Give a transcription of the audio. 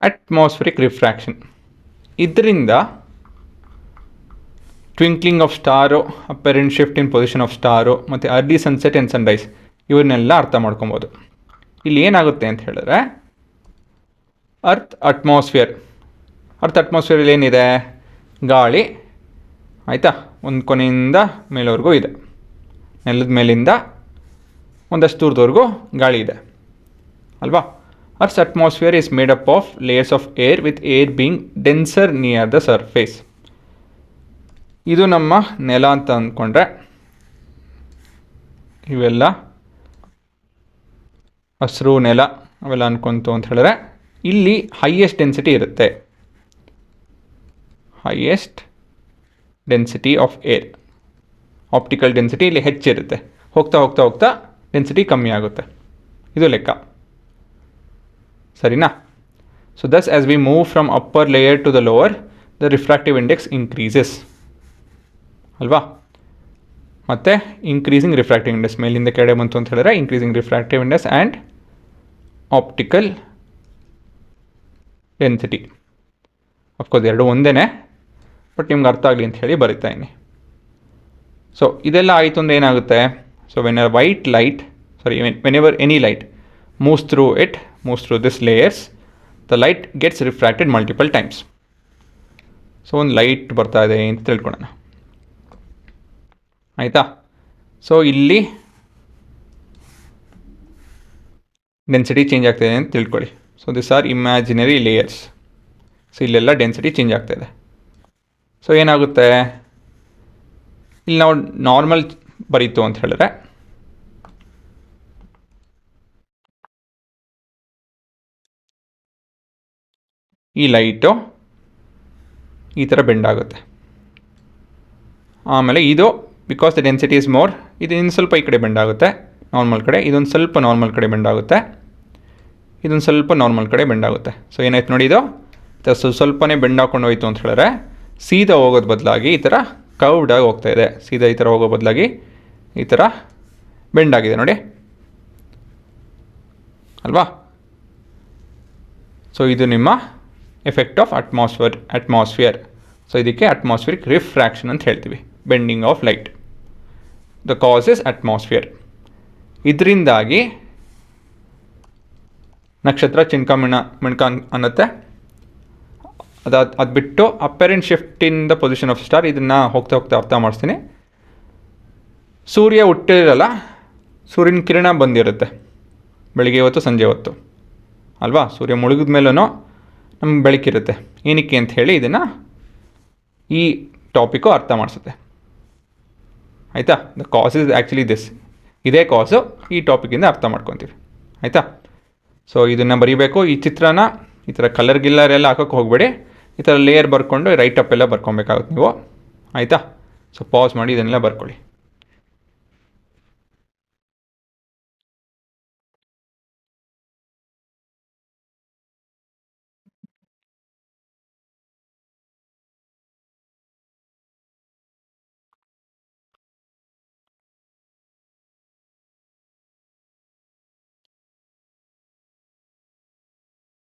Atmospheric refraction. ಇದರಿಂದ twinkling of star, apparent shift in position of star ಮತ್ತು early sunset and sunrise ಇವನ್ನೆಲ್ಲ ಅರ್ಥ ಮಾಡ್ಕೊಬೋದು. ಇಲ್ಲಿ ಏನಾಗುತ್ತೆ ಅಂತ ಹೇಳಿದ್ರೆ, ಅರ್ತ್ ಅಟ್ಮಾಸ್ಫಿಯರಲ್ಲಿ ಏನಿದೆ, ಗಾಳಿ ಆಯಿತಾ, ಒಂದು ಕೊನೆಯಿಂದ ಮೇಲವರೆಗೂ ಇದೆ, ನೆಲದ ಮೇಲಿಂದ ಒಂದಷ್ಟು ದೂರದವರೆಗೂ ಗಾಳಿ ಇದೆ ಅಲ್ವಾ. Earth's atmosphere is made up of layers of air with air being denser near the surface. ಇದು ನಮ್ಮ ನೆಲ ಅಂತ ಅಂದ್ಕೊಂಡ್ರೆ ಇವೆಲ್ಲ ಹಸಿರು ನೆಲ ಅವೆಲ್ಲ ಅನ್ಕೊಂತು ಅಂತ ಹೇಳಿದ್ರೆ, ಇಲ್ಲಿ ಹೈಯೆಸ್ಟ್ ಡೆನ್ಸಿಟಿ ಇರುತ್ತೆ, highest density of air. Optical density ಇಲ್ಲಿ ಹೆಚ್ಚಿರುತ್ತೆ, ಹೋಗ್ತಾ ಹೋಗ್ತಾ ಹೋಗ್ತಾ ಡೆನ್ಸಿಟಿ ಕಮ್ಮಿ ಆಗುತ್ತೆ. ಇದು ಲೆಕ್ಕ, ಸರಿನಾ? So thus as we move from upper layer to the lower the refractive index increases ಅಲ್ವಾ. ಮತ್ತು ಇನ್ಕ್ರೀಸಿಂಗ್ ರಿಫ್ರಾಕ್ಟಿವ್ ಇಂಡೆಕ್ಸ್, ಮೇಲಿಂದ ಕೆಳಗೆ ಬಂತು ಅಂತ ಹೇಳಿದ್ರೆ increasing refractive index and optical density. Of course ಎರಡು ಒಂದೇ, ಬಟ್ ನಿಮ್ಗೆ ಅರ್ಥ ಆಗಲಿ ಅಂತ ಹೇಳಿ ಬರಿತಾ ಇದ್ದೀನಿ. ಸೊ ಇದೆಲ್ಲ ಆಯಿತು ಅಂದರೆ ಏನಾಗುತ್ತೆ, so whenever any light moves through this layers, the light gets refracted multiple times. So ಒಂದು ಲೈಟ್ ಬರ್ತಾ ಇದೆ ಅಂತ ತಿಳ್ಕೊಳ್ಳೋಣ ಆಯಿತಾ. ಸೊ ಇಲ್ಲಿ ಡೆನ್ಸಿಟಿ ಚೇಂಜ್ ಆಗ್ತಾಯಿದೆ ಅಂತ ತಿಳ್ಕೊಳ್ಳಿ. So this are imaginary layers. So ಇಲ್ಲೆಲ್ಲ ಡೆನ್ಸಿಟಿ ಚೇಂಜ್ ಆಗ್ತಾಯಿದೆ. ಸೊ ಏನಾಗುತ್ತೆ, ಇಲ್ಲಿ ನಾವು ನಾರ್ಮಲ್ ಬರೀತು ಅಂತ ಹೇಳಿದ್ರೆ, ಈ ಲೈಟು ಈ ಥರ ಬೆಂಡ್ ಆಗುತ್ತೆ. ಆಮೇಲೆ ಇದು because the density is more, ಇದು ಇನ್ನು ಸ್ವಲ್ಪ ಈ ಕಡೆ ಬೆಂಡ್ ಆಗುತ್ತೆ ನಾರ್ಮಲ್ ಕಡೆ, ಇದೊಂದು ಸ್ವಲ್ಪ ನಾರ್ಮಲ್ ಕಡೆ ಬೆಂಡ್ ಆಗುತ್ತೆ, ಇದೊಂದು ಸ್ವಲ್ಪ ನಾರ್ಮಲ್ ಕಡೆ ಬೆಂಡ್ ಆಗುತ್ತೆ. ಸೊ ಏನಾಯ್ತು ನೋಡಿ, ಇದು ಸ್ವಲ್ಪನೇ ಬೆಂಡ್ ಹಾಕೊಂಡು ಹೋಯ್ತು ಅಂತ ಹೇಳಿದ್ರೆ ಸೀದಾ ಹೋಗೋದು ಬದಲಾಗಿ ಈ ಥರ ಕರ್ವ್ಡಾಗಿ ಹೋಗ್ತಾ ಇದೆ. ಸೀದಾ ಈ ಥರ ಹೋಗೋ ಬದಲಾಗಿ ಈ ಥರ ಬೆಂಡ್ ಆಗಿದೆ ನೋಡಿ ಅಲ್ವಾ. ಸೊ ಇದು ನಿಮ್ಮ ಎಫೆಕ್ಟ್ ಆಫ್ ಅಟ್ಮಾಸ್ಫಿಯರ್. ಸೊ ಇದಕ್ಕೆ ಅಟ್ಮಾಸ್ಫಿರಿಕ್ ರಿಫ್ರಾಕ್ಷನ್ ಅಂತ ಹೇಳ್ತೀವಿ, bending of light. The cos is atmosphere. ಇದರಿಂದಾಗಿ ನಕ್ಷತ್ರ ಮಿಣ್ಕ ಅನ್ನತ್ತೆ. ಅದು ಬಿಟ್ಟು apparent shift in the position off star, ಇದನ್ನು ಹೋಗ್ತಾ ಅರ್ಥ ಮಾಡಿಸ್ತೀನಿ. ಸೂರ್ಯ ಹುಟ್ಟಿರಲ್ಲ, ಸೂರ್ಯನ ಕಿರಣ ಬಂದಿರುತ್ತೆ ಬೆಳಿಗ್ಗೆ ಹೊತ್ತು ಸಂಜೆ ಹೊತ್ತು ಅಲ್ವಾ. ಸೂರ್ಯ ಮುಳುಗಿದ ಮೇಲೂ ನಮ್ಗೆ ಬೆಳಕಿರುತ್ತೆ. ಏನಕ್ಕೆ ಅಂತ ಹೇಳಿ ಇದನ್ನು ಈ ಟಾಪಿಕ್ಕು ಅರ್ಥ ಮಾಡಿಸುತ್ತೆ ಆಯಿತಾ. The cos is actually this, ಇದೇ ಕಾಸು, ಈ ಟಾಪಿಕಿಂದ ಅರ್ಥ ಮಾಡ್ಕೊತೀವಿ ಆಯಿತಾ. ಸೊ ಇದನ್ನು ಬರೀಬೇಕು. ಈ ಚಿತ್ರನ ಈ ಥರ ಕಲರ್ ಎಲ್ಲ ಹಾಕೋಕ್ಕೆ ಹೋಗಬೇಡಿ, ಈ ಥರ ಲೇಯರ್ ಬರ್ಕೊಂಡು ರೈಟ್ ಅಪ್ ಎಲ್ಲ ಬರ್ಕೊಬೇಕಾಗುತ್ತೆ ನೀವು ಆಯಿತಾ. ಸೊ ಪಾಸ್ ಮಾಡಿ ಇದನ್ನೆಲ್ಲ ಬರ್ಕೊಳ್ಳಿ.